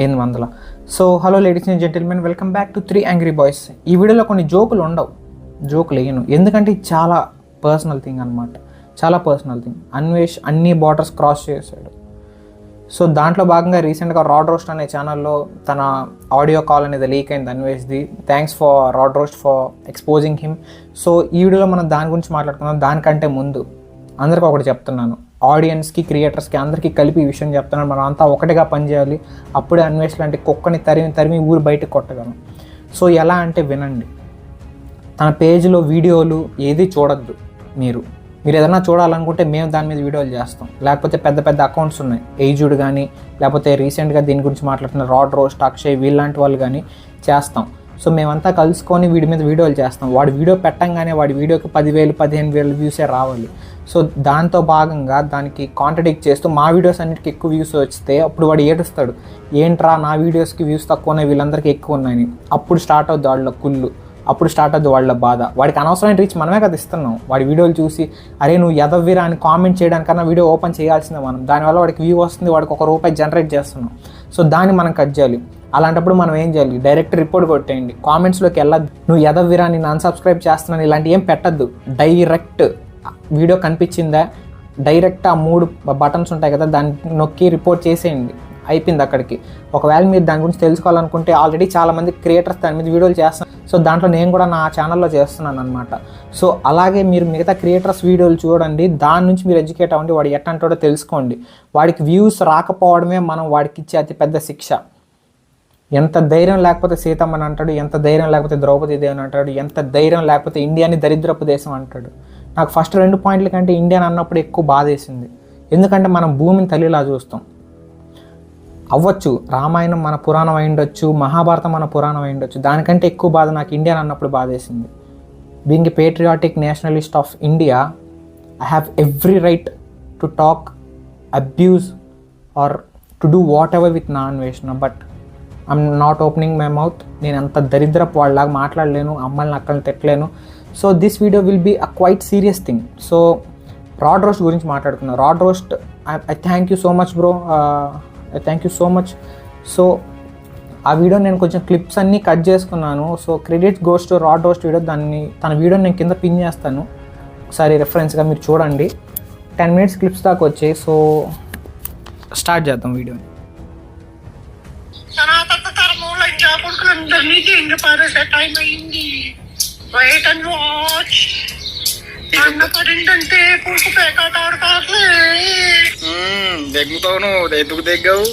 800. So hello ladies and gentlemen, welcome back to 3 angry boys. ఈ వీడియోలో కొన్ని జోకులు ఉండవు, జోకులు వేయను, ఎందుకంటే ఇది చాలా పర్సనల్ థింగ్ అనమాట. చాలా పర్సనల్ థింగ్. అన్వేష్ అన్ని బార్డర్స్ క్రాస్ చేశాడు. సో దాంట్లో భాగంగా రీసెంట్గా రాడ్ రోస్ట్ అనే ఛానల్లో తన ఆడియో కాల్ అనేది లీక్ అయింది అన్వేష్ది. Thanks for Rod Roast for exposing him. So ఈ వీడియోలో మనం దాని గురించి మాట్లాడుకుందాం. దానికంటే ముందు అందరికీ ఒకటి చెప్తున్నాను, ఆడియన్స్కి, క్రియేటర్స్కి అందరికీ కలిపి ఈ విషయం చెప్తున్నాను. మనం అంతా ఒకటిగా పనిచేయాలి. అప్పుడే అన్వేష్ లాంటి కుక్కని తరిమి ఊరు బయటకు కొట్టగలం. సో ఎలా అంటే వినండి. తన పేజ్లో వీడియోలు ఏది చూడొద్దు. మీరు ఏదైనా చూడాలనుకుంటే మేము దాని మీద వీడియోలు చేస్తాం. లేకపోతే పెద్ద పెద్ద అకౌంట్స్ ఉన్నాయి, ఏజ్డ్ కానీ, లేకపోతే రీసెంట్గా దీని గురించి మాట్లాడుతున్న రాడ్ రోస్ట్, అక్షయ్, వీళ్ళంటి వాళ్ళు కానీ చేస్తాం. సో మేమంతా కలుసుకొని వీడి మీద వీడియోలు చేస్తాం. వాడి వీడియో పెట్టంగానే వాడి వీడియోకి 10,000 15,000 వ్యూసే రావాలి. సో దాంతో భాగంగా దానికి కాంట్రడిక్ట్ చేస్తూ మా వీడియోస్ అన్నిటికీ ఎక్కువ వ్యూస్ వస్తే అప్పుడు వాడు ఏడుస్తాడు, ఏంట్రా నా వీడియోస్కి వ్యూస్ తక్కువనే వీళ్ళందరికీ ఎక్కువ ఉన్నాయని. అప్పుడు స్టార్ట్ అవుద్ది వాళ్ళ కుళ్ళు, అప్పుడు స్టార్ట్ అవుద్ది వాళ్ళ బాధ. వాడికి అనవసరమైన రీచ్ మనమే కదా ఇస్తున్నాం. వాడి వీడియోలు చూసి అరే నువ్వు ఎదవ్విరా అని కామెంట్ చేయడానికన్నా వీడియో ఓపెన్ చేయాల్సిందే మనం. దానివల్ల వాడికి వ్యూ వస్తుంది, వాడికి ₹1 జనరేట్ చేస్తున్నాం. సో దాన్ని మనం కట్ చేయాలి. అలాంటప్పుడు మనం ఏం చేయాలి, డైరెక్ట్ రిపోర్ట్ కొట్టేయండి. కామెంట్స్లోకి వెళ్ళద్దు, నువ్వు ఎదవ్విరా నేను అన్సబ్స్క్రైబ్ చేస్తున్నాను ఇలాంటి ఏం పెట్టద్దు. డైరెక్ట్ వీడియో కనిపించిందా, డైరెక్ట్ ఆ 3 బటన్స్ ఉంటాయి కదా, దాన్ని నొక్కి రిపోర్ట్ చేసేయండి, అయిపోయింది అక్కడికి. ఒకవేళ మీరు దాని గురించి తెలుసుకోవాలనుకుంటే ఆల్రెడీ చాలామంది క్రియేటర్స్ దాని మీద వీడియోలు చేస్తున్నారు. సో దాంట్లో నేను కూడా నా ఛానల్లో చేస్తున్నాను అనమాట. సో అలాగే మీరు మిగతా క్రియేటర్స్ వీడియోలు చూడండి, దాని నుంచి మీరు ఎడ్యుకేట్ అవ్వండి. వాడు ఎట్టంటాడో తెలుసుకోండి. వాడికి వ్యూస్ రాకపోవడమే మనం వాడికి ఇచ్చే అతిపెద్ద శిక్ష. ఎంత ధైర్యం లేకపోతే సీతమ్మని అంటాడు, ఎంత ధైర్యం లేకపోతే ద్రౌపది దేవిని అంటాడు, ఎంత ధైర్యం లేకపోతే ఇండియాని దరిద్రపు దేశం అంటాడు. నాకు ఫస్ట్ 2 పాయింట్ల కంటే ఇండియన్ అన్నప్పుడు ఎక్కువ బాధ వేసింది. ఎందుకంటే మనం భూమిని తల్లిలా చూస్తాం. అవ్వచ్చు రామాయణం మన పురాణం అయి ఉండొచ్చు, మహాభారతం మన పురాణం అయి ఉండొచ్చు, దానికంటే ఎక్కువ బాధ నాకు ఇండియన్ అన్నప్పుడు బాధ వేసింది. Being a patriotic nationalist of India, I have every right to talk, abuse or to do what with Naa Anveshana. But I'm not opening my mouth. నేను అంత దరిద్రపు వాళ్ళలాగా మాట్లాడలేను, అమ్మల్ని అక్కల్ని తిట్టలేను. So this video will be a quite serious thing. So Rod Roast గురించి మాట్లాడుకున్నాను. Rod Roast, I thank you so much bro, thank you so much. So ఆ వీడియో నేను కొంచెం క్లిప్స్ అన్నీ కట్ చేసుకున్నాను. So credits goes to rod roast video. తన వీడియోని నేను కింద పిన్ చేస్తాను, ఒకసారి రెఫరెన్స్గా మీరు చూడండి. 10 minutes క్లిప్స్ దాకా వచ్చాయి. సో స్టార్ట్ చేద్దాం వీడియోని. Wait and watch. అన్న పడిందంటే పూసు పేకాటాడు కాదులే. దెగ్గుతావు నువ్వు, ఎందుకు దెగ్గావు?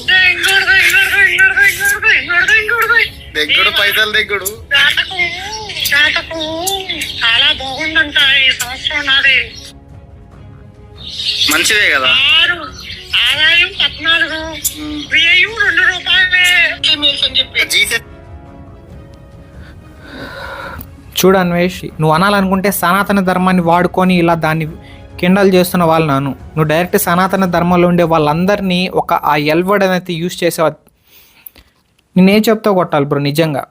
దెగ్గుడు పైసలు దెగ్గుడు. జాతకు చాలా బాగుందంట ఈ సంవత్సరం. నాది మంచిదే కదా. ఆదాయం 14, వ్యయం ₹2 ఫీమేల్స్ అని చెప్పి. చూడు అన్వేష్, నువ్వు అనాలనుకుంటే సనాతన ధర్మాన్ని వాడుకొని ఇలా దాన్ని కిండల్ చేస్తున్న వాళ్ళను, నువ్వు డైరెక్ట్ సనాతన ధర్మంలో ఉండే వాళ్ళందరినీ ఆ ఎల్వర్డ్ అనేది యూజ్ చేసేవా? నేనేం చెప్తావు కొట్టాలి బ్రో, నిజంగా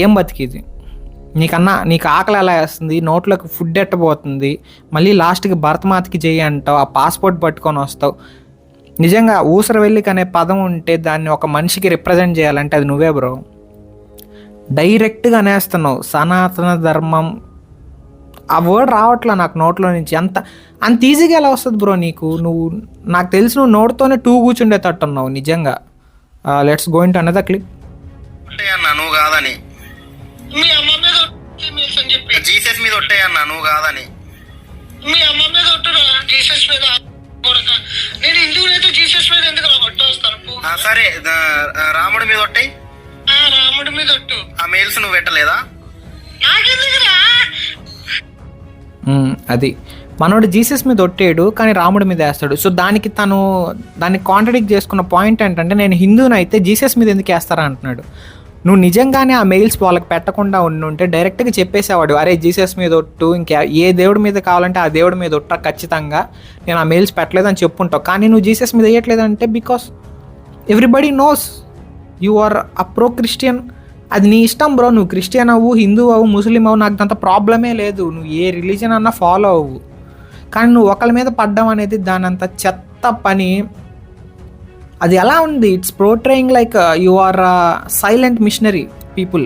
ఏం బతికిది? నీకు ఆకలి ఎలా వేస్తుంది, నోట్లోకి ఫుడ్ ఎట్టబోతుంది, మళ్ళీ లాస్ట్కి భరతమాతకి చేయి అంటావు, ఆ పాస్పోర్ట్ పట్టుకొని వస్తావు. నిజంగా ఊసరవెల్లికి అనే పదం ఉంటే దాన్ని ఒక మనిషికి రిప్రజెంట్ చేయాలంటే అది నువ్వే బ్రో. డైరెక్ట్గా అనేస్తున్నావు సనాతన ధర్మం. ఆ వర్డ్ రావట్లా నాకు నోట్లో నుంచి. అంత ఈజీగా ఎలా వస్తుంది బ్రో నీకు? నాకు తెలిసి నువ్వు నోటితోనే 2 కూర్చుండేటట్టున్నావు నిజంగా. Let's go into another clip. అన్నా నువ్వు కాదని, మీ అమ్మ మీద ఫీమేల్స్ అని చెప్పి. జీసస్ మీద ఒట్టేయన్నా నువ్వు కాదని. మీ అమ్మ మీద ఒట్టురా, జీసస్ మీద. నేను హిందువులైతే జీసస్ మీద ఎందుకు కొట్టేస్తాను? సరే రాముడి మీద ఒట్టాయి. రాముడి మీద ఒట్టు. ఆ మెయిల్స్ నువ్వు పెట్టలేదా? అది మనోడు జీసస్ మీద ఒట్టాడు కానీ రాముడి మీద వేస్తాడు. సో దాన్ని కాంట్రడిక్ట్ చేసుకున్న పాయింట్ ఏంటంటే, నేను హిందూని అయితే జీసస్ మీద ఎందుకు వేస్తారా అంటున్నాడు. నువ్వు నిజంగానే ఆ మెయిల్స్ వాళ్ళకి పెట్టకుండా ఉంటే డైరెక్ట్గా చెప్పేసేవాడు, అరే జీసస్ మీద ఒట్టు, ఇంకా ఏ దేవుడి మీద కావాలంటే ఆ దేవుడి మీద ఒట్ట, ఖచ్చితంగా నేను ఆ మెయిల్స్ పెట్టలేదని చెప్పుంటావు. కానీ నువ్వు జీసస్ మీద వేయట్లేదంటే because everybody knows you are a pro Christian. అది నీ ఇష్టం బ్రో, నువ్వు క్రిస్టియన్ అవ్వు, హిందూ అవ్వు, ముస్లిం అవ్వు, నాకు అంత ప్రాబ్లమే లేదు. నువ్వు ఏ రిలీజన్ అన్నా ఫాలో అవ్వు. కానీ నువ్వు ఒకళ్ళ మీద పడ్డం అనేది దాని అంత చెత్త పని. అది ఎలా ఉంది, it's portraying like you are silent missionary people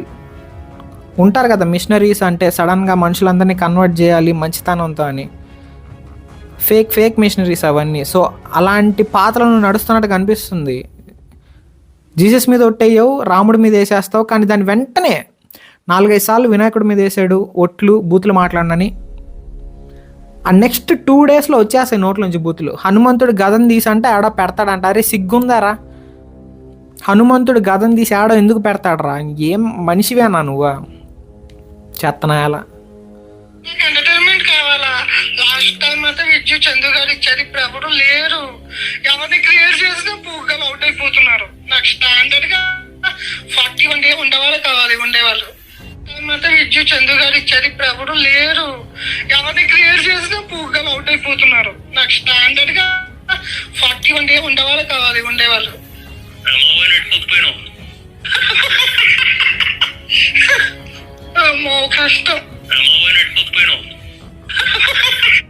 ఉంటారు కదా. మిషనరీస్ అంటే సడన్గా మనుషులందరినీ కన్వర్ట్ చేయాలి మంచితనంతో అని, ఫేక్ మిషనరీస్ అవన్నీ. సో అలాంటి పాత్రలను నడుస్తున్నట్టు కనిపిస్తుంది. జీసస్ మీద ఒట్టేయవు, రాముడి మీద వేసేస్తావు, కానీ దాని వెంటనే 4-5 సార్లు వినాయకుడి మీద వేసాడు ఒట్లు బూతులు మాట్లాడనని. ఆ నెక్స్ట్ 2 డేస్లో వచ్చేస్తాయి నోట్లోంచి బూతులు. హనుమంతుడు గదం తీసి అంటే ఆడ పెడతాడంట. అరే సిగ్గుందారా, హనుమంతుడు గదం తీసి ఆడ ఎందుకు పెడతాడరా? ఏం మనిషివేనా నువ్వా? చెత్తనాయాల. నీకు ఎంటర్టైన్మెంట్ కావాలా? లాస్ట్ టైం అయితే విద్యుత్ చందు గారు ఇచ్చారు, ఇప్పుడు ఎవరు లేరు. ఎవరిని క్రియేట్ చేసినా పూగలు అవుట్ అయిపోతున్నారు. నాకు స్టాండర్డ్ గా 41 డే ఉండేవాళ్ళు కావాలి, ఉండేవాళ్ళు. టైం అయితే విద్యుత్ చందు గారు ఇచ్చారు, ఇప్పుడు ఎవరు లేరు. ఎవరిని క్రియేట్ చేసినా పూగలు అవుట్ అయిపోతున్నారు. నాకు స్టాండర్డ్ గా 41 డే ఉండేవాళ్ళు కావాలి, ఉండేవాళ్ళు. అమ్మో కష్టం.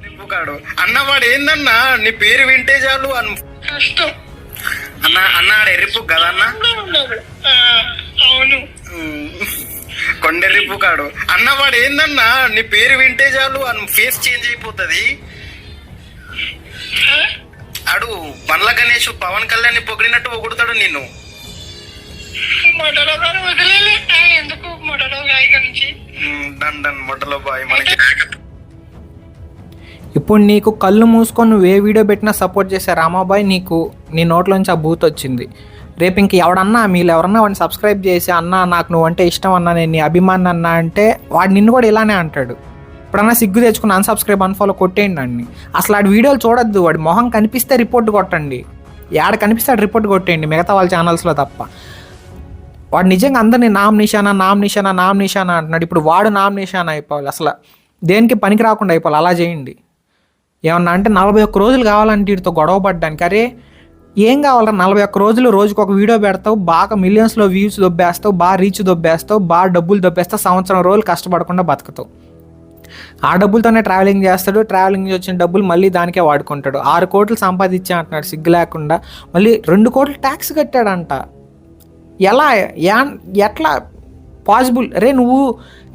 రిప్పుకాడు అన్నవాడు ఏందన్నా నీ పేరు వింటే చాలు కష్టం. అన్నాడు ఎర్రిప్పు కదా అన్న. అవును, కొండెర్రిప్పుకాడు అన్నవాడు ఏందన్నా నీ పేరు వింటే చాలు ఫేస్ చేంజ్ అయిపోతుంది. అడు బండ్ల గణేష్ పవన్ కళ్యాణ్ పొగిడినట్టు పొగుడుతాడు నిన్ను. మొదలో గారు వదిలేదు ఎందుకు? మొదలో గాయ గురించి డన్ మొదలో బాయ్ మనకి. ఇప్పుడు నీకు కళ్ళు మూసుకొని నువ్వు ఏ వీడియో పెట్టినా సపోర్ట్ చేసే రామాబాయ్ నీకు నీ నోట్లోంచి ఆ బూత్ వచ్చింది. రేపు ఇంక ఎవడన్నా మీరు ఎవరన్నా వాడిని సబ్స్క్రైబ్ చేసి అన్నా నాకు నువ్వు అంటే ఇష్టం అన్నా, నేను నీ అభిమాని అన్నా అంటే వాడు నిన్ను కూడా ఇలానే అంటాడు. ఇప్పుడన్నా సిగ్గు తెచ్చుకుని అన్సబ్స్క్రైబ్ అన్ఫాలో కొట్టేయండి అండి. అసలు వాడి వీడియోలు చూడొద్దు, వాడి మొహం కనిపిస్తే రిపోర్ట్ కొట్టండి, యాడ కనిపిస్తే ఆడు రిపోర్ట్ కొట్టేయండి, మిగతా వాళ్ళ ఛానల్స్లో తప్ప. వాడు నిజంగా అందరినీ నామ్ నిషానా అంటున్నాడు. ఇప్పుడు వాడు నామ్ నిషానా అయిపోవాలి, అసలు దేనికి పనికి రాకుండా అయిపోవాలి. అలా చేయండి. ఏమన్నా అంటే 41 రోజులు కావాలంటే వీటితో గొడవ పడ్డానికి. అరే ఏం కావాలరా 41 రోజులు, రోజుకు ఒక వీడియో పెడతావు, బాగా మిలియన్స్లో వ్యూస్ దొబ్బేస్తావు, బాగా రీచ్ దొబ్బేస్తావు, బాగా డబ్బులు దొబ్బేస్తావు, సంవత్సరం రోజులు కష్టపడకుండా బతుకుతావు. ఆ డబ్బులతోనే ట్రావెలింగ్ చేస్తాడు, ట్రావెలింగ్ వచ్చిన డబ్బులు మళ్ళీ దానికే వాడుకుంటాడు. 6 కోట్లు సంపాదించా అంటున్నాడు సిగ్గు లేకుండా. మళ్ళీ 2 కోట్లు ట్యాక్స్ కట్టాడంట. ఎలా ఎట్లా పాసిబుల్? రే నువ్వు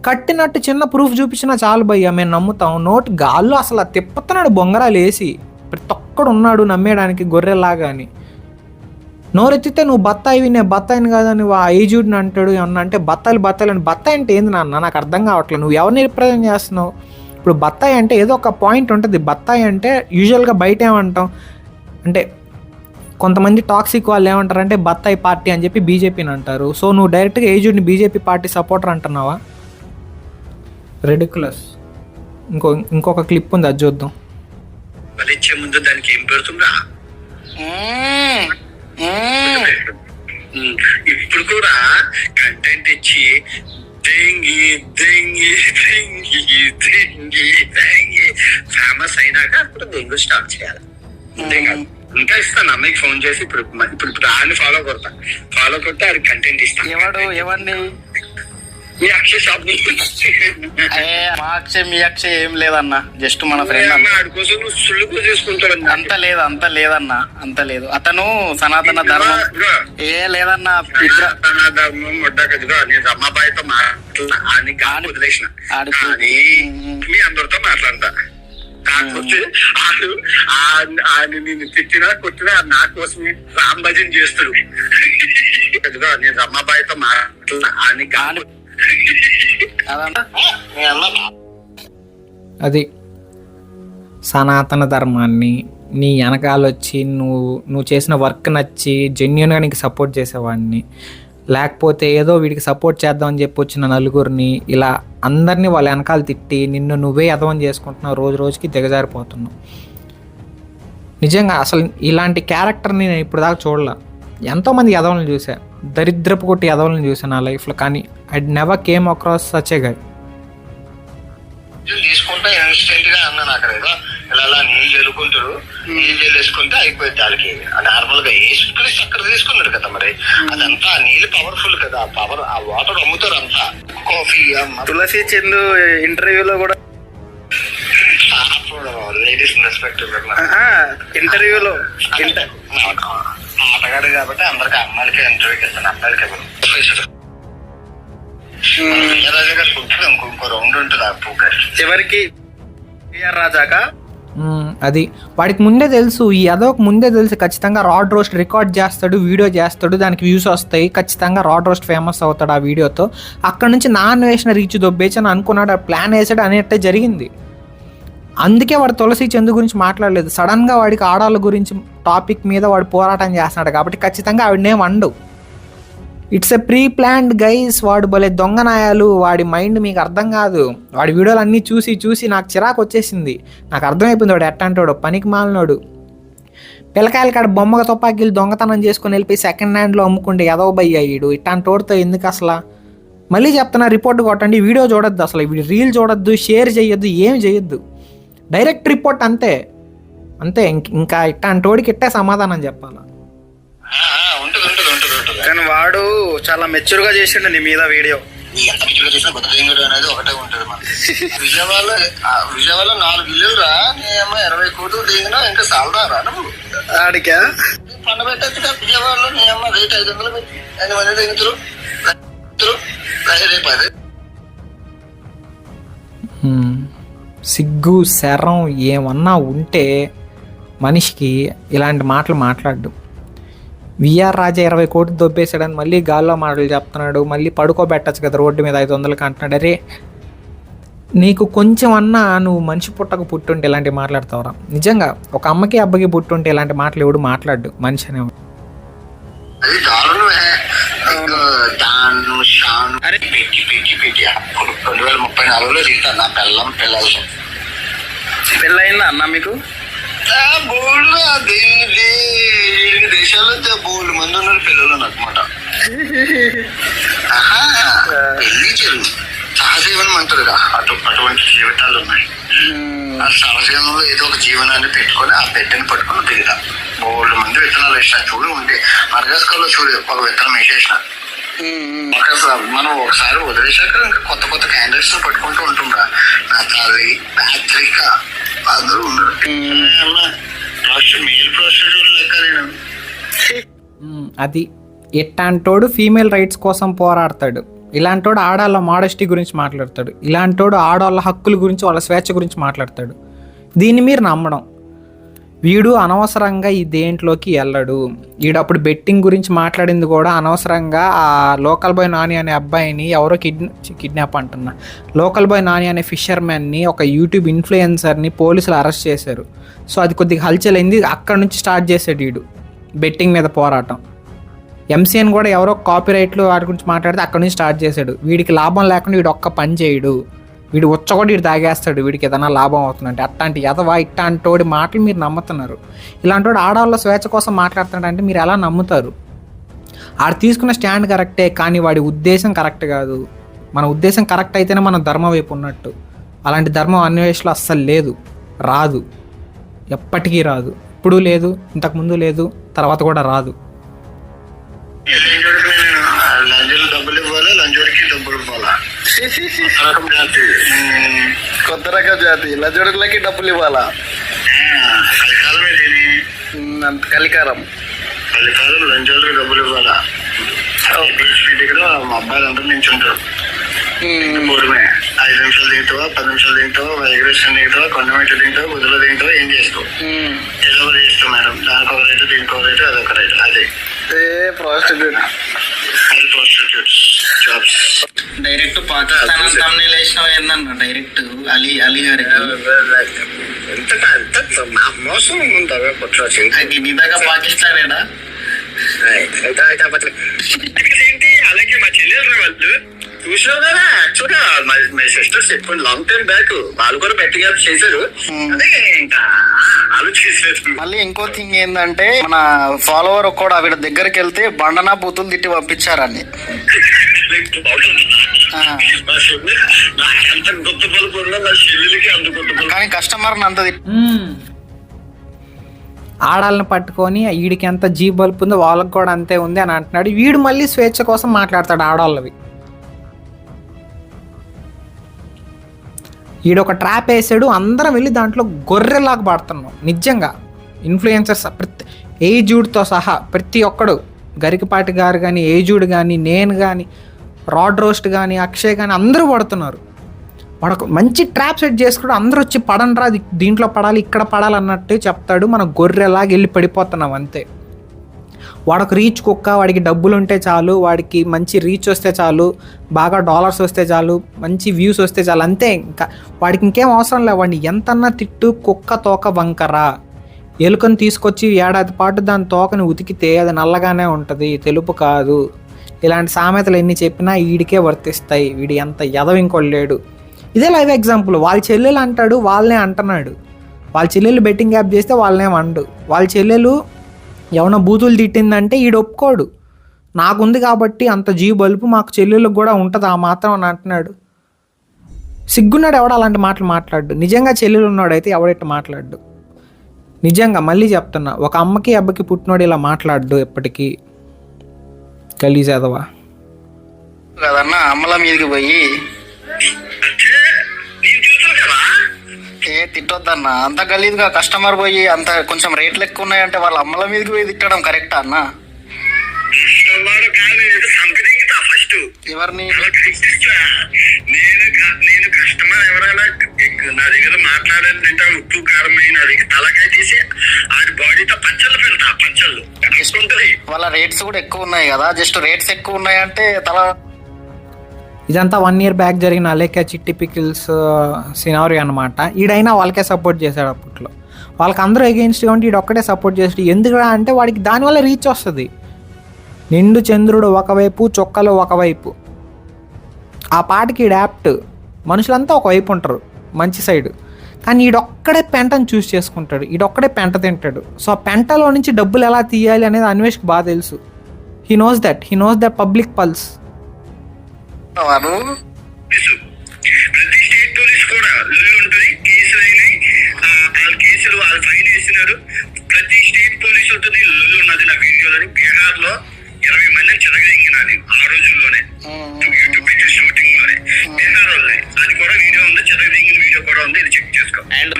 కట్టినట్టు చిన్న ప్రూఫ్ చూపించినా చాలు భయ్యా, మేము నమ్ముతాం. నోటి గాల్లో అసలు తిప్పుతున్నాడు బొంగరాలు వేసి, ప్రతి ఒక్కడు ఉన్నాడు నమ్మేయడానికి గొర్రెలాగా అని. నోరెత్తితే నువ్వు బత్తాయివి, నేను బత్తాయిని కాదని ఆ ఏజుడిని అంటాడు. ఏమన్నా అంటే బత్తాయిలు అని. బత్తాయి అంటే ఏంది నాన్న? నాకు అర్థం కావట్లేదు. నువ్వు ఎవరిని రిప్రజెంట్ చేస్తున్నావు? ఇప్పుడు బత్తాయి అంటే ఏదో ఒక పాయింట్ ఉంటుంది. బత్తాయి అంటే యూజువల్గా బయట ఏమంటాం అంటే, కొంతమంది టాక్సిక్ వాళ్ళు ఏమంటారంటే బత్తాయి పార్టీ అని చెప్పి బీజేపీని అంటారు. సో నువ్వు డైరెక్ట్గా ఏజుడిని బీజేపీ పార్టీ సపోర్టర్ అంటున్నావా? రెడిక్యులస్. ఇంకొక క్లిప్ ఉంది, అది చూద్దాం. ఇచ్చే ముందు దానికి ఏం పెడుతుందా? ఇప్పుడు కూడా కంటెంట్ ఇచ్చి ఫేమస్ అయినాక అప్పుడు దెంగు స్టార్ట్ చేయాలి. అంతేకాదు ఇంకా ఇస్తాను అన్నయ్యకి ఫోన్ చేసి ఇప్పుడు ఆడిని ఫాలో కొడితే ఆడికి కంటెంట్ ఇస్తాను. ఎవరిని మీ అక్షయ్ షాప్ మా అక్షయ్ మీ అక్షయ్ ఏం లేదన్న, జస్ట్ మన ఫ్రెండ్. ఆడి కోసం నువ్వు సులుకు చేసుకుంటావు. అంత లేదన్న, అంత లేదు. అతను సనాతన ధర్మం లేదన్నా. సనాతన ధర్మం మొట్టకదిగా నేను రమాబాయితో మాట్లాడి వదిలేసిన, కానీ మీ అందరితో మాట్లాడతా. కాకపోతే నేను తిట్టినా కొట్టినా నా కోసమే రామ్ భజన్ చేస్తాడు. నేను రమాబాయితో మాట్లాడి అది సనాతన ధర్మాన్ని నీ వెనకాలొచ్చి నువ్వు చేసిన వర్క్ నచ్చి జెన్యున్గా నీకు సపోర్ట్ చేసేవాడిని, లేకపోతే ఏదో వీడికి సపోర్ట్ చేద్దామని చెప్పి వచ్చిన నలుగురిని ఇలా అందరినీ వాళ్ళ వెనకాల తిట్టి నిన్ను నువ్వే ఎదవం చేసుకుంటున్నావు. రోజుకి దిగజారిపోతున్నావు. నిజంగా అసలు ఇలాంటి క్యారెక్టర్ని నేను ఇప్పుడు దాకా చూడలే. ఎంతోమంది ఎదవలను చూసా, దరిద్రపు కొట్టి ఎదవలను చూసాను నా లైఫ్లో, కానీ I never came across such a guy. తీసుకుంటే ఇన్స్టెంట్ గా అన్నాను అక్కడ ఏదో ఇలా నీళ్ళు చల్లుకుంటాడు, నీళ్ళు చల్లేసుకుంటే అయిపోయింది. వాళ్ళకి నార్మల్ గా వేసుకుని అక్కడ తీసుకున్నాడు కదా. మరి అదంతా నీళ్ళు పవర్ఫుల్ కదా, పవర్ ఆ వాటర్ అమ్ముతారు అంతా. కాఫీ తులసి చందు ఇంటర్వ్యూలో కూడా లేడీస్ రెస్పెక్ట్ ఇంటర్వ్యూలో ఆటగాడు కాబట్టి అందరికి అమ్మాయిలకి ఇంటర్వ్యూకి ఇస్తాను, అబ్బాయిలకి ఇవ్వను. రాజా గారికి ఉంటుంది ఇంకో రౌండ్ ఉంటుంది ఆ పూ గారికి. చివరికి విఆర్ రాజాకా అది వాడికి ముందే తెలుసు, ఈ అదోకి ముందే తెలుసు ఖచ్చితంగా రాడ్ రోస్ట్ రికార్డ్ చేస్తాడు, వీడియో చేస్తాడు, దానికి వ్యూస్ వస్తాయి, ఖచ్చితంగా రాడ్ రోస్ట్ ఫేమస్ అవుతాడు ఆ వీడియోతో. అక్కడ నుంచి నాన్ వేసిన రీచ్ దొబ్బేసి అని అనుకున్నాడు, ఆ ప్లాన్ వేసాడు అనేట్టే జరిగింది. అందుకే వాడు తులసి చందు గురించి మాట్లాడలేదు. సడన్గా వాడికి ఆడాళ్ళ గురించి టాపిక్ మీద వాడు పోరాటం చేస్తున్నాడు కాబట్టి ఖచ్చితంగా ఆవిడనేం అండు. It's a pre planned guys. వాడు భలే దొంగనాయాలు, వాడి మైండ్ మీకు అర్థం కాదు. వాడి వీడియోలు అన్నీ చూసి చూసి నాకు చిరాకు వచ్చేసింది. నాకు అర్థమైపోయింది వాడు ఎట్టంటాడు, పనికి మాలినోడు. పిల్లకాయల కాడ బొమ్మగ తుపాకీలు దొంగతనం చేసుకుని వెళ్ళిపోయి సెకండ్ హ్యాండ్లో అమ్ముకుంటే ఎదవ బయ్యాడు. ఇట్టంటోడితో ఎందుకు అసలు? మళ్ళీ చెప్తున్నా, రిపోర్ట్ కొట్టండి, వీడియో చూడొద్దు, అసలు వీడి రీల్ చూడొద్దు, షేర్ చేయొద్దు, ఏమి చేయొద్దు, డైరెక్ట్ రిపోర్ట్ అంతే అంతే. ఇంకా ఇట్టంటోడికి ఇట్టే సమాధానం చెప్పాలా? ఉంటుంది ఉంటుంది ఉంటుంది ఉంటుంది. కానీ వాడు చాలా మెచ్యూర్ గా చేసిండు నీ మీద వీడియో. ఎంత పిచ్చిగా చేసినా కొత్త దింగుడు అనేది ఒకటే ఉంటుంది మనకి. విజయవాడలో 4 ఇల్లులు రా, నేమో 20 కోట్లు దిగినా ఇంకా సాలదా రా నువ్వు ఆడికా పండ పెట్టచ్చు. విజయవాడలో నేమో రేట్ 500 పెట్టి 5 మంది దిగుతారు రేపు అదే. సిగ్గు శరం ఏమన్నా ఉంటే మనిషికి ఇలాంటి మాటలు మాట్లాడు. విఆర్ రాజా 20 కోట్లు దొబ్బేశాడని మళ్ళీ గాల్లో మాటలు చెప్తున్నాడు. మళ్ళీ పడుకోబెట్టచ్చు కదా రోడ్డు మీద 500కి అంటున్నాడు. అరే నీకు కొంచెం అన్నా నువ్వు మనిషి పుట్టకు పుట్టుంటే ఇలాంటివి మాట్లాడతావురా? నిజంగా ఒక అమ్మకి అబ్బకి పుట్టుంటే ఇలాంటి మాటలు ఎవడు మాట్లాడు మనిషి అనేవాడు. అది దారుణమే. దాను షాను అరే పెట్టి పెట్టి పెట్టి 2034లో తీస్తాను నా పిల్లలతో. పెళ్ళయిందా అన్న మీకు? బోల్డ్ దేశాల్లో బోల్డ్ మంది ఉన్నారు పిల్లలు అనమాట. పెళ్లి చెరువు సహజీవనం అంటారుగా, అటువంటి జీవితాలు ఉన్నాయి. ఆ సహజీవనంలో ఏదో ఒక జీవనాన్ని పెట్టుకొని ఆ బిడ్డని పట్టుకొని దిగుతా. బోల్డ్ మంది విత్తనాలు వేసిన చూడు ఉంటే మరగస్కల్లో చూడు ఒక విత్తనం వేసేసిన మనం ఒకసారి వదిలేశాక ఇంకా కొత్త కొత్త క్యాండిడేట్స్ పట్టుకుంటూ ఉంటుందా. నా తల్లి ప్యాట్రిక్ అందరూ ఉన్నారు. మెయిల్ ప్రొసీడ్యూర్ లెక్క నేను అది ఎట్టాంటోడు ఫీమేల్ రైట్స్ కోసం పోరాడతాడు, ఇలాంటోడు ఆడాళ్ళ మోడస్టీ గురించి మాట్లాడతాడు, ఇలాంటోడు ఆడవాళ్ళ హక్కుల గురించి వాళ్ళ స్వేచ్ఛ గురించి మాట్లాడతాడు. దీన్ని మీరు నమ్మడం. వీడు అనవసరంగా ఈ దేంట్లోకి వెళ్ళడు. వీడప్పుడు బెట్టింగ్ గురించి మాట్లాడింది కూడా అనవసరంగా. ఆ లోకల్ బాయ్ నాని అనే అబ్బాయిని ఎవరో కిడ్నాప్ అంటున్నా, లోకల్ బాయ్ నాని అనే ఫిషర్మ్యాన్ని, ఒక యూట్యూబ్ ఇన్ఫ్లుయెన్సర్ని పోలీసులు అరెస్ట్ చేశారు. సో అది కొద్దిగా హల్చల్ అయింది. అక్కడ నుంచి స్టార్ట్ చేశాడు వీడు బెట్టింగ్ మీద పోరాటం. ఎంసీఎన్ కూడా ఎవరో కాపీరైట్లు వాటి గురించి మాట్లాడితే అక్కడ నుంచి స్టార్ట్ చేశాడు. వీడికి లాభం లేకుండా వీడు ఒక్క పని చేయడు. వీడు వచ్చ కూడా వీడు తాగేస్తాడు వీడికి ఏదైనా లాభం అవుతుందంటే. అట్లాంటి ఎదవా ఇట్లాంటోడి మాటలు మీరు నమ్ముతున్నారు. ఇలాంటోడు ఆడవాళ్ళ స్వేచ్ఛ కోసం మాట్లాడుతున్నాడంటే మీరు ఎలా నమ్ముతారు? ఆడు తీసుకున్న స్టాండ్ కరెక్టే, కానీ వాడి ఉద్దేశం కరెక్ట్ కాదు. మన ఉద్దేశం కరెక్ట్ అయితేనే మనం ధర్మం వైపు ఉన్నట్టు. అలాంటి ధర్మం అన్వేషణలో అస్సలు లేదు, రాదు, ఎప్పటికీ రాదు. ఇప్పుడు లేదు, ఇంతకుముందు లేదు, తర్వాత కూడా రాదు. లంజోడికి డబ్బులు ఇవ్వాలి, లంజోడికి డబ్బులు ఇవ్వాలా? కొత్త రకం జాతి. లంజోడులకి డబ్బులు ఇవ్వాలా? కలికాలం లంజోడికి డబ్బులు ఇవ్వాలా? దగ్గర మా అబ్బాయిలు అందరూ నించుంటారు. 5 నిమిషాలు దిగుతావా, 10 నిమిషాలు దిగుతావా, వైగ్రేషన్ దిగుతావా, కొండమీటర్ దిగుతావా, గుదిలో దిగుతావా, ఏం చేస్తావు? ఏదో ఒకటి చేస్తావు మేడం. దానికి ఒక రేటు, దీనికి ఒక రేటు, అదొక రేటు. అదే డైరెక్ట్ పాకిస్తాన్ తమిళ వేసినావు ఏందన్న? డైరెక్ట్ అలీ గారికి ఎంత మోసం ఉంటుందా? నిదాగా పాకిస్తానేనా? ఏంటి అలాగే మా చెల్లెలు వాళ్ళు చూసినావు కదా. యాక్చువల్ గా మై సిస్టర్స్ ఎక్కువ లాంగ్ టైం బ్యాక్ వాళ్ళు కూడా గట్టిగా చేశారు. అదే ఇంకా ఆలోచించలేదు. మళ్ళీ ఇంకో థింగ్ ఏంటంటే, మన ఫాలోవర్ కూడా ఆవిడ దగ్గరికి వెళ్తే బండనా బూతులు తిట్టి పంపించారని. అంత గొప్ప పలుపు నా చెల్లెలకి అంత గొప్ప పలుపు. కానీ కస్టమర్ అంత ఆడాలను పట్టుకొని వీడికి ఎంత జీ బల్పు ఉందో వాళ్ళకి కూడా అంతే ఉంది అని అంటున్నాడు. వీడు మళ్ళీ స్వేచ్ఛ కోసం మాట్లాడతాడు ఆడవాళ్ళవి. వీడు ఒక ట్రాప్ వేసాడు, అందరం వెళ్ళి దాంట్లో గొర్రెలాగా పడుతున్నాం. నిజంగా ఇన్ఫ్లుయెన్సర్స్ ఏజ్డ్తో సహా ప్రతి ఒక్కడు, గరికపాటి గారు కానీ, ఏజ్డ్ కానీ, నేను కానీ, రాడ్ రోస్ట్ కానీ, అక్షయ్ కానీ అందరూ పడుతున్నారు. వాడొక మంచి ట్రాప్ సెట్ చేసుకుంటూ అందరూ వచ్చి పడండ్రా, దీంట్లో పడాలి, ఇక్కడ పడాలి అన్నట్టు చెప్తాడు. మనం గొర్రెలాగా వెళ్ళి పడిపోతున్నాం అంతే. వాడొక రీచ్ కుక్క, వాడికి డబ్బులు ఉంటే చాలు, వాడికి మంచి రీచ్ వస్తే చాలు, బాగా డాలర్స్ వస్తే చాలు, మంచి వ్యూస్ వస్తే చాలు, అంతే. ఇంకా వాడికి ఇంకేం అవసరం లేదు. వాడిని ఎంతన్నా తిట్టు, కుక్క తోక వంకరా, ఎలుకను తీసుకొచ్చి ఏడాది పాటు దాని తోకని ఉతికితే అది నల్లగానే ఉంటుంది, తెలుపు కాదు. ఇలాంటి సామెతలు ఎన్ని చెప్పినా వీడికే వర్తిస్తాయి. వీడి ఎంత ఎదవ ఇంకొల్లేడు. ఇదే లైవ్ ఎగ్జాంపుల్. వాళ్ళ చెల్లెలు అంటాడు, వాళ్ళనే అంటున్నాడు. వాళ్ళ చెల్లెలు బెట్టింగ్ యాప్ చేస్తే వాళ్ళనేం అండు. వాళ్ళ చెల్లెలు ఏమైనా బూతులు తిట్టిందంటే ఈడు ఒప్పుకోడు. నాకుంది కాబట్టి అంత జీవ బలుపు మాకు చెల్లెలకు కూడా ఉంటుంది ఆ మాత్రం అని అంటున్నాడు. సిగ్గున్నాడు ఎవడు అలాంటి మాటలు మాట్లాడు. నిజంగా చెల్లెలు ఉన్నాడైతే ఎవడెట్టు మాట్లాడు. నిజంగా మళ్ళీ చెప్తున్నా, ఒక అమ్మకి అబ్బకి పుట్టినోడు ఇలా మాట్లాడు ఎప్పటికీ. గలీజేదవా కదన్నా అమ్మల మీదకి పోయి తిట్టొద్దన్నా. అంత గలీజ్గా కస్టమర్ పోయి అంత కొంచెం రేట్లు ఎక్కువ ఉన్నాయంటే వాళ్ళ అమ్మల మీదకి పోయి తిట్టడం కరెక్టా అన్న? ఫస్ట్ ఎవరిని? నేను కస్టమర్ ఎవరైనా నా దగ్గర మాట్లాడాలంటే ఉప్పు కారమైన తలకాయ తీసి ఆడి బాడీతో పచ్చళ్ళు పెడతా. పచ్చళ్ళు తీసుకుంటది. వాళ్ళ రేట్స్ కూడా ఎక్కువ ఉన్నాయి కదా, జస్ట్ రేట్స్ ఎక్కువ ఉన్నాయంటే తల. ఇదంతా 1 year బ్యాక్ జరిగిన అలేఖ్య చిట్టి పికిల్స్ సినారీ అనమాట. ఈడైనా వాళ్ళకే సపోర్ట్ చేశాడు అప్పట్లో. వాళ్ళకి అందరూ ఎగెయిన్స్ట్గా ఉంటే ఈడు ఒక్కడే సపోర్ట్ చేసాడు. ఎందుకురా అంటే వాడికి దానివల్ల రీచ్ వస్తుంది. నిండు చంద్రుడు ఒకవైపు, చొక్కలు ఒకవైపు. ఆ పాటకి ఈడు యాప్ట్. మనుషులంతా ఒకవైపు ఉంటారు, మంచి సైడ్. కానీ ఈడొక్కడే పెంటను చూస్ చేసుకుంటాడు, ఈడొక్కడే పెంట తింటాడు. సో ఆ పెంటలో నుంచి డబ్బులు ఎలా తీయాలి అనేది అన్వేష్కి బాగా తెలుసు. He knows that public pulse. ప్రతి స్టేట్ పోలీస్ కూడా లొల్లి ఉంటుంది. కేసులు అయినాయి, వాళ్ళ కేసులు వాళ్ళు ఫైన్ వేసినారు. ప్రతి స్టేట్ పోలీస్ ఉంటుంది, లొల్లి ఉన్నది. నా వీడియోలో బీహార్ లో 20 మందిని చెరగదింగినది ఆ రోజుల్లోనే, యూట్యూబ్ షూటింగ్ లోనే. బీహార్ వాళ్ళది అది కూడా వీడియో ఉంది, చెరగదింగిన వీడియో కూడా ఉంది, ఇది చెక్ చేసుకో. అండ్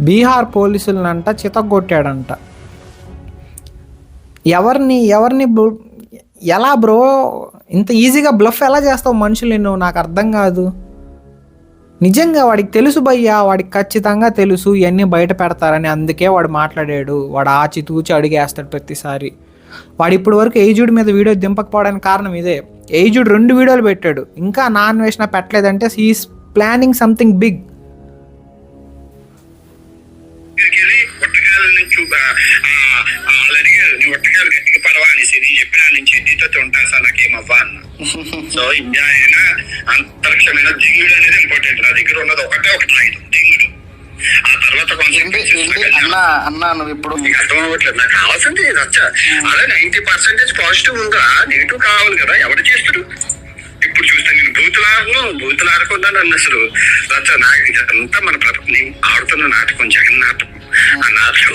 బీహార్ పోలీసులనంట చితగొట్టాడంట. ఎవరిని ఎలా బ్రో ఇంత ఈజీగా బ్లఫ్ ఎలా చేస్తావు మనుషులు నువ్వు? నాకు అర్థం కాదు. నిజంగా వాడికి తెలుసు భయ్యా, వాడికి ఖచ్చితంగా తెలుసు ఇవన్నీ బయట పెడతారని. అందుకే వాడు మాట్లాడాడు. వాడు ఆచితూచి అడిగేస్తాడు ప్రతిసారి. వాడు ఇప్పటి వరకు ఏజ్డ్ మీద వీడియో దింపకపోవడానికి కారణం ఇదే. ఏజ్డ్ 2 వీడియోలు పెట్టాడు, ఇంకా నాన్ వేసిన పెట్టలేదంటే హీఈస్ ప్లానింగ్ సంథింగ్ బిగ్. ఉంటాను సార్, నాకేమవ్వా అన్న. సో ఇండియా అయినా అంతరిక్షమైన జింగుడు అనేది ఇంపార్టెంట్. నా దగ్గర ఉన్నది ఒకటే ఆయుధం, జింగుడు. ఆ తర్వాత అన్నా నువ్వు ఇప్పుడు నీకు అర్థం అవ్వట్లేదు. నాకు కావాల్సింది రచ్చా. అదే 90% పాజిటివ్ ఉందా, నెగిటివ్ కావాలి కదా. ఎవరు చేస్తారు? ఇప్పుడు చూస్తే నేను బూతులు ఆడకుండా నన్ను అసలు రచ్చ. నాకు అంతా మన నేను ఆడుతున్న నాటకం, జగన్ నాటకం. ఆ నాటకం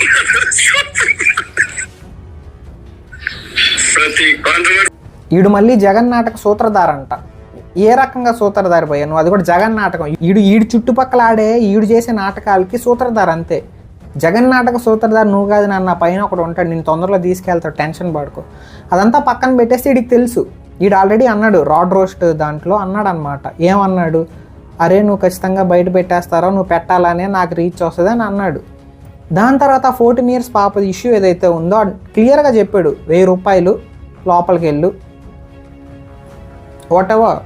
ప్రతి కాంట్రవర్సీ. ఈడు మళ్ళీ జగన్ నాటక సూత్రధారంట. ఏ రకంగా సూత్రధారి పోయా నువ్వు? అది కూడా జగన్ నాటకం. ఈడు చుట్టుపక్కల ఆడే ఈడు చేసే నాటకాలకి సూత్రధార అంతే. జగన్ నాటక సూత్రధారి నువ్వు కాదు, నన్ను పైన ఒకడు ఉంటాడు, నేను తొందరలో తీసుకెళ్తాడు, టెన్షన్ పడుకో. అదంతా పక్కన పెట్టేస్తే వీడికి తెలుసు. ఈడు ఆల్రెడీ అన్నాడు రాడ్ రోస్ట్ దాంట్లో అన్నాడు అనమాట. ఏమన్నాడు? అరే నువ్వు ఖచ్చితంగా బయట పెట్టేస్తారో, నువ్వు పెట్టాలనే నాకు రీచ్ వస్తుంది అని అన్నాడు. దాని తర్వాత 14 years పాప ఇష్యూ ఏదైతే ఉందో క్లియర్గా చెప్పాడు. 1000 రూపాయలు లోపలికి వెళ్ళు, వాటెవర్.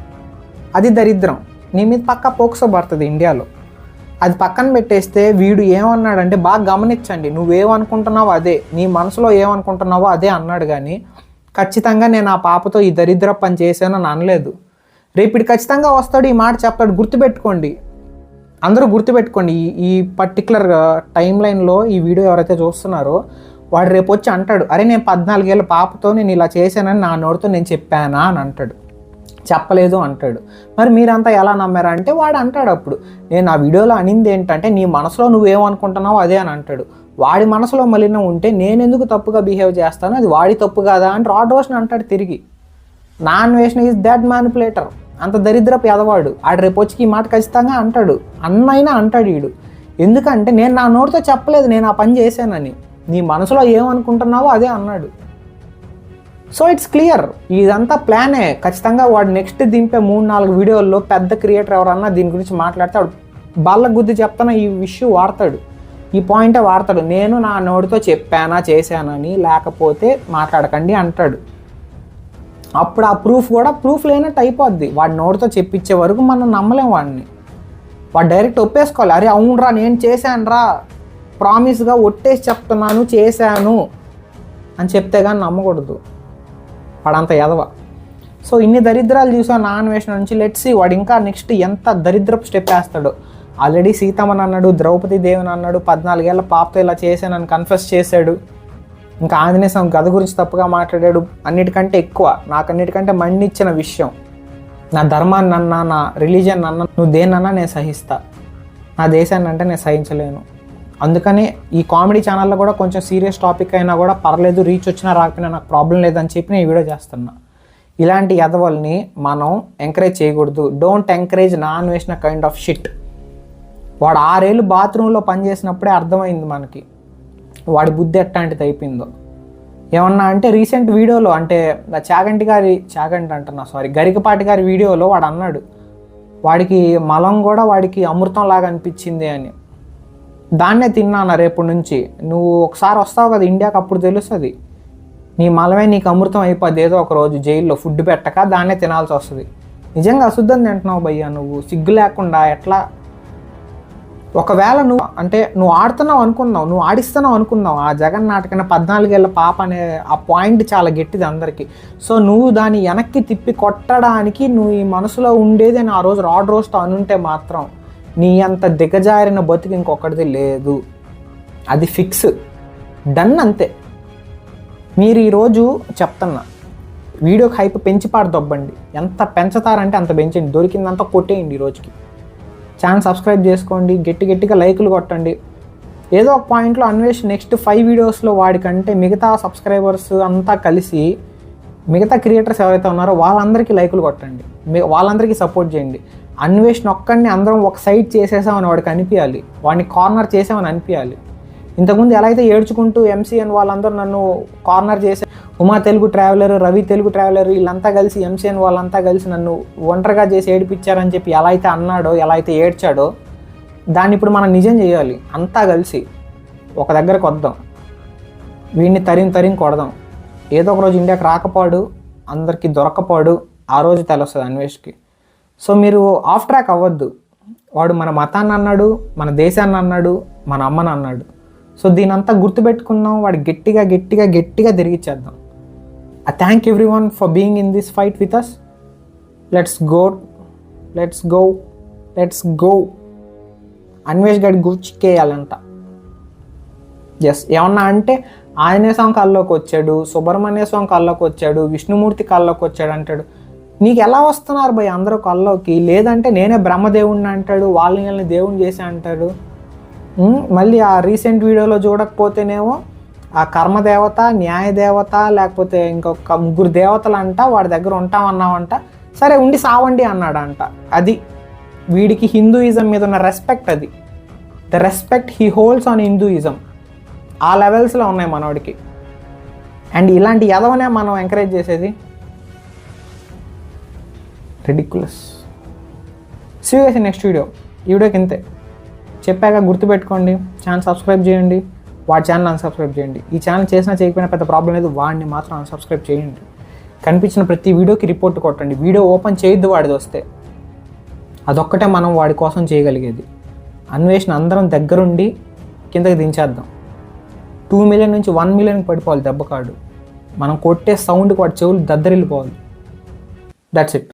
అది దరిద్రం. నీ మీద పక్కా పోక్సో పడుతుంది ఇండియాలో. అది పక్కన పెట్టేస్తే వీడు ఏమన్నాడంటే, బాగా గమనించండి, నువ్వేమనుకుంటున్నావో అదే, నీ మనసులో ఏమనుకుంటున్నావో అదే అన్నాడు. కానీ ఖచ్చితంగా నేను ఆ పాపతో ఈ దరిద్ర పని చేశానని అనలేదు. రేపు ఇటు ఖచ్చితంగా వస్తాడు, ఈ మాట చెప్తాడు. గుర్తుపెట్టుకోండి, అందరూ గుర్తుపెట్టుకోండి. ఈ పర్టికులర్ టైం లైన్లో ఈ వీడియో ఎవరైతే చూస్తున్నారో వాడు రేపు వచ్చి అంటాడు, అరే నేను 14 ఏళ్ళ పాపతో నేను ఇలా చేశానని నా నోటితో నేను చెప్పానా అని అంటాడు. చెప్పలేదు అంటాడు. మరి మీరంతా ఎలా నమ్మారా అంటే వాడు అంటాడు అప్పుడు, నేను ఆ వీడియోలో అనింది ఏంటంటే నీ మనసులో నువ్వేమనుకుంటున్నావో అదే అని అంటాడు. వాడి మనసులో మలినం ఉంటే నేను ఎందుకు తప్పుగా బిహేవ్ చేస్తాను, అది వాడి తప్పు కాదా అని రాడ్ రోషన్ అంటాడు తిరిగి. నాన్ వేషన్ ఈజ్ దాట్ మ్యానిపులేటర్. అంత దరిద్రపు ఎదవాడు. ఆడు రేపు వచ్చి ఈ మాట ఖచ్చితంగా అంటాడు. అన్నైనా అంటాడు వీడు. ఎందుకంటే నేను నా నోటితో చెప్పలేదు నేను ఆ పని చేశానని, నీ మనసులో ఏమనుకుంటున్నావో అదే అన్నాడు. సో ఇట్స్ క్లియర్, ఇదంతా ప్లానే. ఖచ్చితంగా వాడు నెక్స్ట్ దింపే 3-4 వీడియోల్లో పెద్ద క్రియేటర్ ఎవరన్నా దీని గురించి మాట్లాడితే వాడు బాళ్ళ గుద్ది చెప్తాను ఈ విషయం వాడతాడు, ఈ పాయింటే వాడతాడు. నేను నా నోటితో చెప్పానా చేశానని, లేకపోతే మాట్లాడకండి అంటాడు. అప్పుడు ఆ ప్రూఫ్ లేనట్టు అయిపోద్ది. వాడి నోటితో చెప్పించే వరకు మనం నమ్మలేం వాడిని. వాడు డైరెక్ట్ ఒప్పేసుకోవాలి, అరే అవునరా నేను చేశాను రా, ప్రామిస్గా ఒట్టేసి చెప్తున్నాను చేశాను అని చెప్తే కానీ నమ్మకూడదు. వాడంత ఎదవ. సో ఇన్ని దరిద్రాలు చూసా నా అన్వేషణ నుంచి. లెట్స్ సీ వాడు ఇంకా నెక్స్ట్ ఎంత దరిద్రపు స్టెప్ వేస్తాడో. ఆల్రెడీ సీతమ్మని అన్నాడు, ద్రౌపది దేవిని అన్నాడు, 14 ఏళ్ల పాపతో ఇలా చేశానని కన్ఫెస్ చేశాడు. ఇంకా ఆంజనేయ స్వామి గద గురించి తప్పుగా మాట్లాడాడు. అన్నిటికంటే ఎక్కువ నాకు అన్నిటికంటే మండిచ్చిన విషయం, నా ధర్మాన్ని అన్నా, నా రిలీజియన్ అన్నా, నువ్వు దేన్నన్నా నేను సహిస్తా, నా దేశాన్ని అంటే నేను సహించలేను. అందుకని ఈ కామెడీ ఛానల్లో కూడా కొంచెం సీరియస్ టాపిక్ అయినా కూడా పర్లేదు, రీచ్ వచ్చినా రాకపోయినా నాకు ప్రాబ్లం లేదని చెప్పి నేను ఈ వీడియో చేస్తున్నా. ఇలాంటి ఎదవల్ని మనం ఎంకరేజ్ చేయకూడదు. డోంట్ ఎంకరేజ్ నా అన్వేషణ కైండ్ ఆఫ్ షిట్. వాడు 6 ఏళ్ళు బాత్రూంలో పనిచేసినప్పుడే అర్థమైంది మనకి వాడి బుద్ధి ఎట్లాంటిది అయిపోయిందో. ఏమన్నా అంటే రీసెంట్ వీడియోలో అంటే గరికపాటి గారి వీడియోలో వాడు అన్నాడు వాడికి మలం కూడా వాడికి అమృతం లాగా అనిపించింది అని. దాన్నే తిన్నాను రేపటి నుంచి. నువ్వు ఒకసారి వస్తావు కదా ఇండియాకి, అప్పుడు తెలుస్తుంది నీ మలమే నీకు అమృతం అయిపోద్ది. ఏదో ఒక రోజు జైల్లో ఫుడ్ పెట్టక దాన్నే తినాల్సి వస్తుంది. నిజంగా అశుద్ధం తింటున్నావు భయ్యా నువ్వు, సిగ్గు లేకుండా. ఎట్లా ఒకవేళ నువ్వు ఆడుతున్నావు అనుకుందాం, నువ్వు ఆడిస్తున్నావు అనుకుందాం, ఆ జగన్ నాటకన 14 ఏళ్ల పాప అనే ఆ పాయింట్ చాలా గట్టిది అందరికీ. సో నువ్వు దాన్ని వెనక్కి తిప్పి కొట్టడానికి నువ్వు ఈ మనసులో ఉండేది అని ఆ రోజు రాడ్ రోస్ట్ అనుంటే మాత్రం నీ అంత దిగజారిన బతుకు ఇంకొకటిది లేదు. అది ఫిక్స్, డన్, అంతే. మీరు ఈరోజు చెప్తున్నా వీడియోకి హైప్ పెంచి దొబ్బండి. ఎంత పెంచుతారంటే అంత పెంచండి, దొరికిందంతా కొట్టేయండి. ఈరోజుకి ఛానల్ సబ్స్క్రైబ్ చేసుకోండి, గట్టిగా లైకులు కొట్టండి. ఏదో ఒక పాయింట్లో అన్వేష్ నెక్స్ట్ 5 వీడియోస్లో వాడికంటే మిగతా సబ్స్క్రైబర్స్ అంతా కలిసి మిగతా క్రియేటర్స్ ఎవరైతే ఉన్నారో వాళ్ళందరికీ లైకులు కొట్టండి, వాళ్ళందరికీ సపోర్ట్ చేయండి. అన్వేషణ ఒక్కడిని అందరం ఒక సైడ్ చేసేసామని వాడికి అనిపించాలి, వాడిని కార్నర్ చేసామని అనిపించాలి. ఇంతకుముందు ఎలా అయితే ఏడ్చుకుంటూ ఎంసీఎన్ వాళ్ళందరూ నన్ను కార్నర్ చేసే, ఉమా తెలుగు ట్రావెలర్, రవి తెలుగు ట్రావెలర్, వీళ్ళంతా కలిసి ఎంసీఎన్ వాళ్ళంతా కలిసి నన్ను ఒంటరిగా చేసి ఏడిపించారని చెప్పి ఎలా అయితే అన్నాడో, ఎలా అయితే ఏడ్చాడో, దాన్ని ఇప్పుడు మనం నిజం చేయాలి. అంతా కలిసి ఒక దగ్గరకు వద్దాం, వీడిని తరిం కొడదాం. ఏదో ఒక రోజు ఇండియాకి రాకపోడు, అందరికీ దొరకపోడు, ఆ రోజు తెలుస్తుంది అన్వేష్కి. సో మీరు ఆఫ్ ట్రాక్ అవ్వద్దు. వాడు మన మతాన్ని అన్నాడు, మన దేశాన్ని అన్నాడు, మన అమ్మని అన్నాడు. సో దీనంతా గుర్తుపెట్టుకుందాం, వాడు గట్టిగా తిరిగిచ్చేద్దాం. I thank everyone for being in this fight with us. Let's go. Anvesh గడి గుర్చికేయాలంట. ఎస్, ఏమన్నా అంటే ఆంజనేయ స్వామి కల్లోకి వచ్చాడు, సుబ్రహ్మణ్య స్వామి కల్లోకి వచ్చాడు, విష్ణుమూర్తి కల్లోకి వచ్చాడు అంటాడు. నీకు ఎలా వస్తున్నారు భయ్ అందరూ కల్లోకి? లేదంటే నేనే బ్రహ్మదేవుడిని అంటాడు, వాళ్ళని దేవుని చేసి అంటాడు. మళ్ళీ ఆ రీసెంట్ వీడియోలో చూడకపోతేనేమో ఆ కర్మదేవత, న్యాయదేవత, లేకపోతే ఇంకొక 3 దేవతలు అంట వాడి దగ్గర ఉంటామన్నామంట. సరే ఉండి సావండి అన్నాడంట. అది వీడికి హిందూయిజం మీద ఉన్న రెస్పెక్ట్. అది the respect he holds on Hinduism. ఆ లెవెల్స్లో ఉన్నాయి మనోడికి. అండ్ ఇలాంటి ఎదవనే మనం ఎంకరేజ్ చేసేది. Ridiculous. See you guys in next video. ఈ వీడియోకి ఇంతే చెప్పాక గుర్తుపెట్టుకోండి, ఛానల్ సబ్స్క్రైబ్ చేయండి, వాడి ఛానల్ అన్సబ్స్క్రైబ్ చేయండి. ఈ ఛానల్ చేసినా చేయకపోయినా పెద్ద ప్రాబ్లం లేదు, వాడిని మాత్రం అన్సబ్స్క్రైబ్ చేయండి. కనిపించిన ప్రతి వీడియోకి రిపోర్ట్ కొట్టండి. వీడియో ఓపెన్ చేయొద్దు వాడిది వస్తే. అదొక్కటే మనం వాడి కోసం చేయగలిగేది. అన్వేషణ అందరం దగ్గరుండి కిందకి దించేద్దాం. 2 మిలియన్ నుంచి 1 మిలియన్కి పడిపోవాలి దెబ్బకాడు. మనం కొట్టే సౌండ్కి వాడి చెవులు దద్దరిల్లిపోవాలి. That's it.